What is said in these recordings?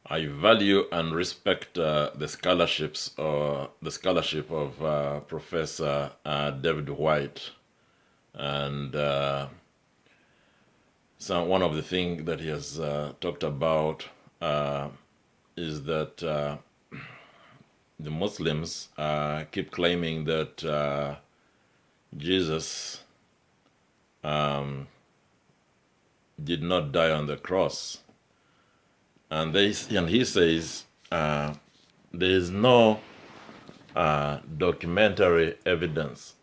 I value and respect the scholarships or the scholarship of Professor David White, and one of the things that he has talked about is that the Muslims keep claiming that Jesus did not die on the cross. And he says there is no documentary evidence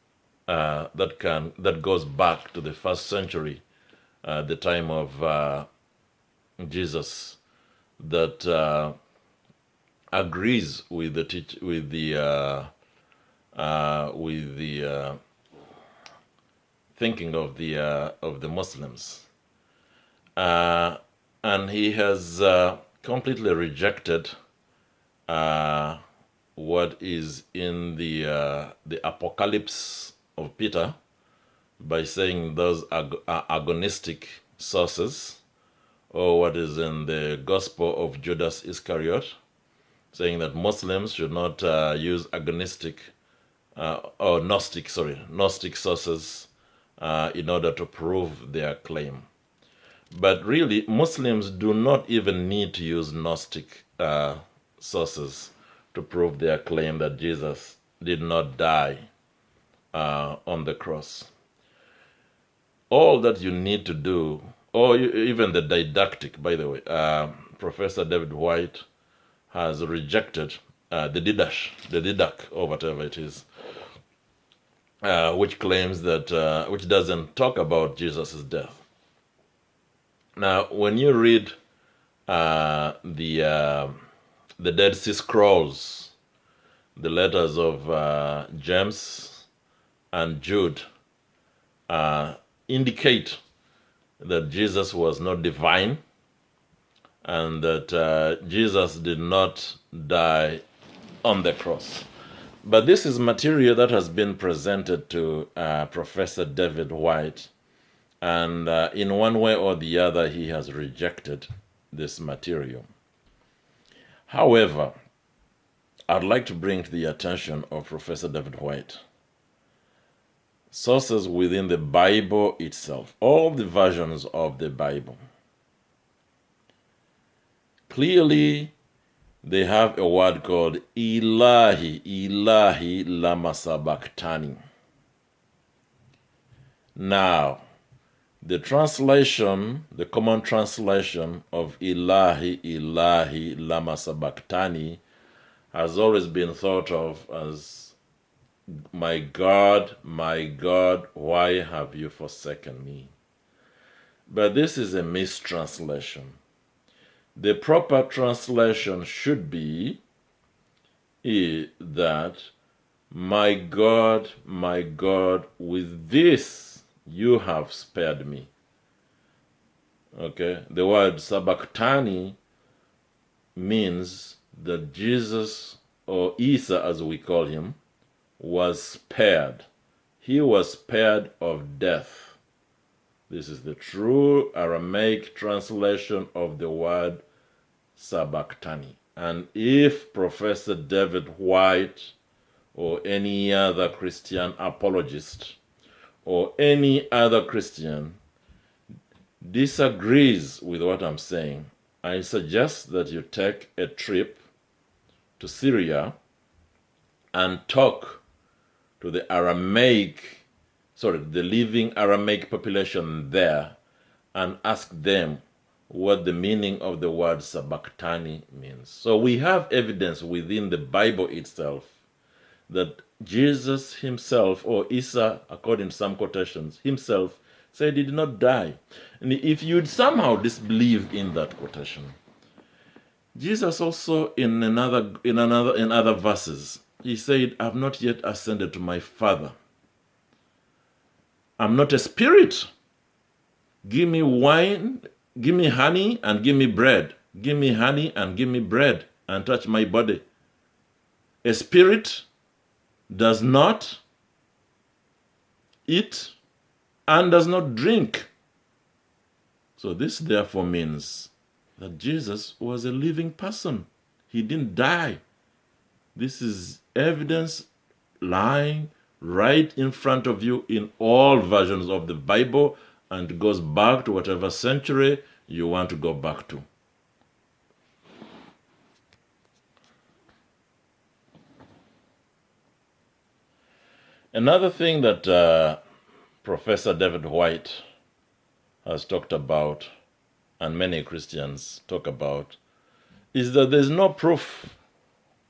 that goes back to the first century, the time of Jesus, that agrees with the thinking of the Muslims. And he has completely rejected what is in the Apocalypse of Peter by saying those are agonistic sources, or what is in the Gospel of Judas Iscariot, saying that Muslims should not use agonistic or Gnostic sources in order to prove their claim. But really, Muslims do not even need to use Gnostic sources to prove their claim that Jesus did not die on the cross. All that you need to do, or even the didactic, by the way, Professor David White has rejected the didac, or whatever it is, which claims that, which doesn't talk about Jesus' death. Now, when you read the Dead Sea Scrolls, the letters of James and Jude indicate that Jesus was not divine and that Jesus did not die on the cross. But this is material that has been presented to Professor David White, and in one way or the other, he has rejected this material. However, I'd like to bring to the attention of Professor David White sources within the Bible itself, all the versions of the Bible. Clearly, they have a word called Ilahi, Ilahi lama sabachthani. Now, the translation, the common translation of Ilahi, Ilahi lama sabachthani has always been thought of as, my God, why have you forsaken me? But this is a mistranslation. The proper translation should be that, my God, with this you have spared me. Okay, the word sabachthani means that Jesus, or Isa as we call him, was spared. He was spared of death. This is the true Aramaic translation of the word sabachthani. And if Professor David White or any other Christian apologist or any other Christian disagrees with what I'm saying, I suggest that you take a trip to Syria and talk to the the living Aramaic population there, and ask them what the meaning of the word sabachthani means. So we have evidence within the Bible itself that Jesus himself, or Isa, according to some quotations, himself said he did not die. And if you'd somehow disbelieve in that quotation, Jesus also in other verses, he said, I've not yet ascended to my Father. I'm not a spirit. Give me wine, give me honey, and give me bread. Give me honey and give me bread, and touch my body. A spirit does not eat and does not drink. So this therefore means that Jesus was a living person. He didn't die. This is evidence lying right in front of you in all versions of the Bible, and goes back to whatever century you want to go back to. Another thing that Professor David White has talked about, and many Christians talk about, is that there's no proof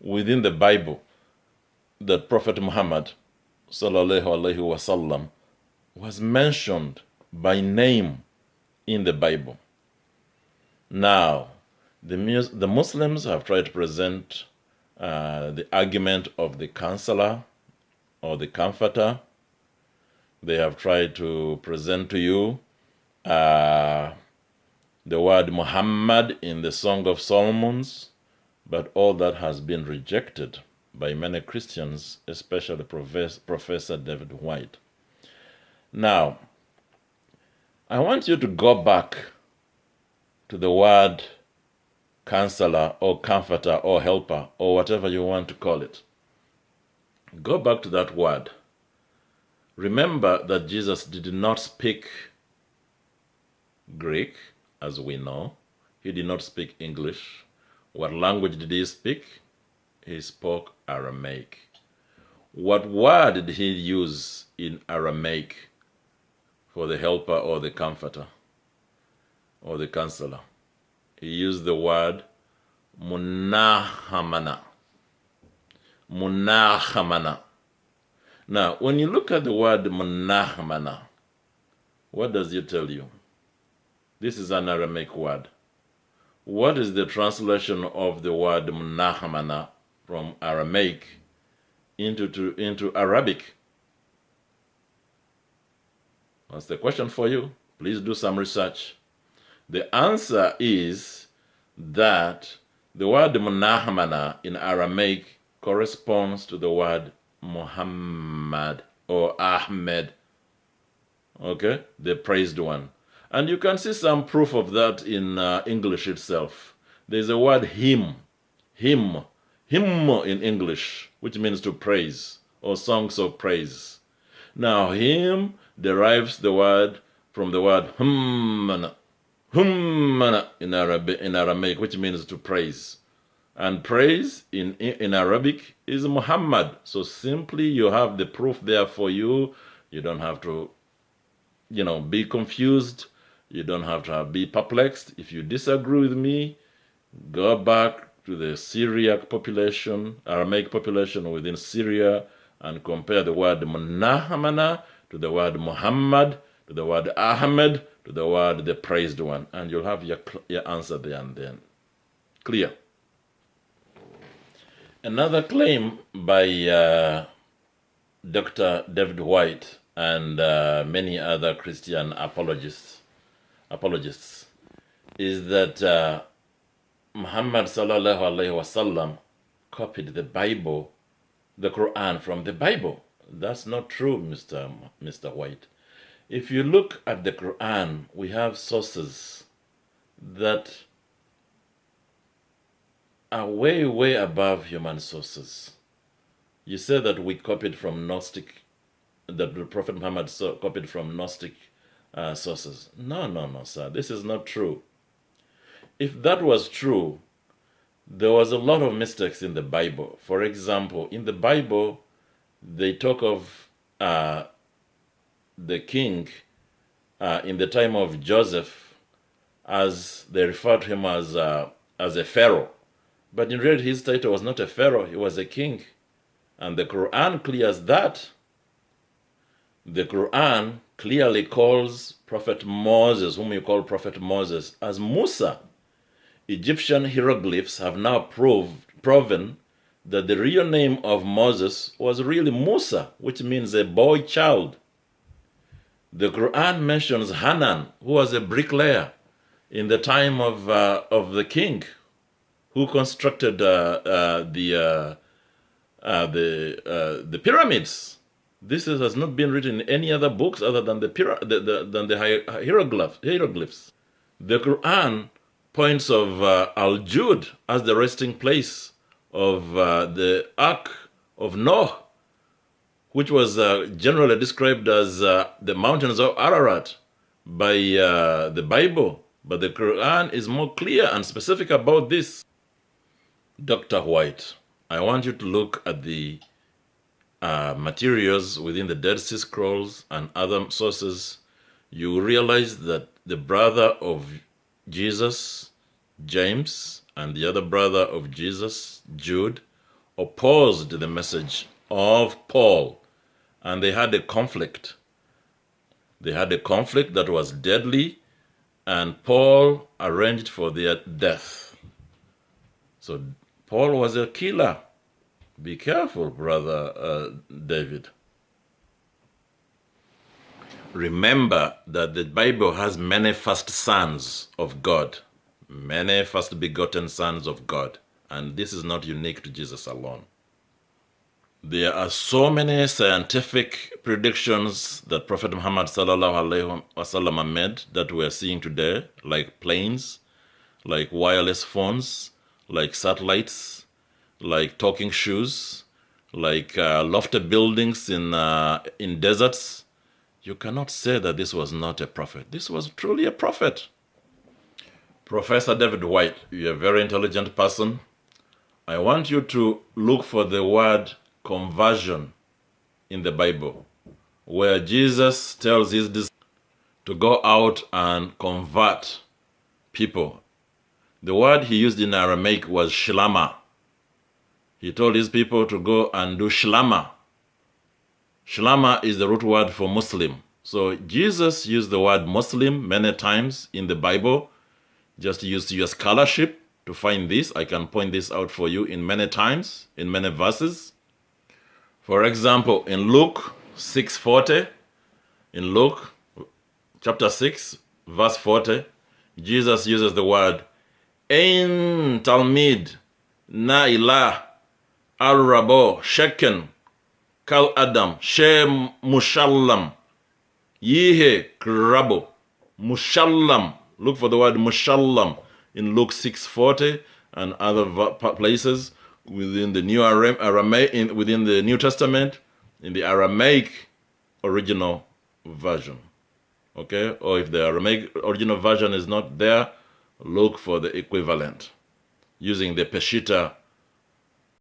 within the Bible that Prophet Muhammad sallallahu alaihi wasallam was mentioned by name in the Bible. Now, the Muslims have tried to present the argument of the counselor or the comforter. They have tried to present to you the word Muhammad in the Song of Solomon, but all that has been rejected by many Christians, especially Professor David White. Now, I want you to go back to the word counselor or comforter or helper or whatever you want to call it. Go back to that word. Remember that Jesus did not speak Greek, as we know. He did not speak English. What language did he speak? He spoke Aramaic. What word did he use in Aramaic for the helper or the comforter or the counselor? He used the word munahamana. Munahamana. Now, when you look at the word munahamana, what does it tell you? This is an Aramaic word. What is the translation of the word munahamana from Aramaic into Arabic? That's the question for you. Please do some research. The answer is that the word munahamana in Aramaic corresponds to the word Muhammad or Ahmed. Okay? The praised one. And you can see some proof of that in English itself. There's a word hymn in English, which means to praise or songs of praise. Now, hymn derives the word from the word hummana in Aramaic, which means to praise. And praise in Arabic is Muhammad. So simply you have the proof there for you. You don't have to, be confused. You don't have to be perplexed. If you disagree with me, go back to the Syriac population, Aramaic population within Syria, and compare the word Munahamana to the word Muhammad, to the word Ahmed, to the word the praised one. And you'll have your answer there and then. Clear? Another claim by Dr. David White and many other Christian apologists is that Muhammad sallallahu alaihi wasallam copied the Bible, the Quran from the Bible. That's not true, Mr. White. If you look at the Quran, we have sources that are way, way above human sources. You say that we copied from Gnostic, that the Prophet Muhammad copied from Gnostic sources. No, sir. This is not true. If that was true, there was a lot of mistakes in the Bible. For example, in the Bible, they talk of the king in the time of Joseph, as they refer to him as a pharaoh. But in reality, his title was not a pharaoh, he was a king. And the Quran clears that. The Quran clearly calls Prophet Moses, whom you call Prophet Moses, as Musa. Egyptian hieroglyphs have now proven that the real name of Moses was really Musa, which means a boy child. The Quran mentions Hanan, who was a bricklayer in the time of the king, who constructed the pyramids. This has not been written in any other books other than the hieroglyphs. The Quran points of Al-Jud as the resting place of the Ark of Noah, which was generally described as the mountains of Ararat by the Bible. But the Quran is more clear and specific about this. Dr. White, I want you to look at the materials within the Dead Sea Scrolls and other sources. You realize that the brother of Jesus, James, and the other brother of Jesus, Jude, opposed the message of Paul, and they had a conflict. They had a conflict that was deadly, and Paul arranged for their death. So Paul was a killer. Be careful, brother David. Remember that the Bible has many first sons of God, many first begotten sons of God, and this is not unique to Jesus alone. There are so many scientific predictions that Prophet Muhammad sallallahu alaihi wasallam made that we are seeing today, like planes, like wireless phones, like satellites, like talking shoes, like lofty buildings in deserts. You cannot say that this was not a prophet. This was truly a prophet. Professor David White, you're a very intelligent person. I want you to look for the word conversion in the Bible, where Jesus tells his disciples to go out and convert people. The word he used in Aramaic was shlama. He told his people to go and do shlama. Shlama is the root word for Muslim. So Jesus used the word Muslim many times in the Bible. Just use your scholarship to find this. I can point this out for you in many times, in many verses. For example, in Luke 6:40, in Luke chapter 6, verse 40, Jesus uses the word Ein Talmid Na Ilah Al-Rabo Sheken Kal Adam She Mushallam Yihe Krabo Mushallam. Look for the word Mushallam in Luke 6:40 and other places within the within the New Testament, in the Aramaic original version. Okay? Or if the Aramaic original version is not there, look for the equivalent using the Peshitta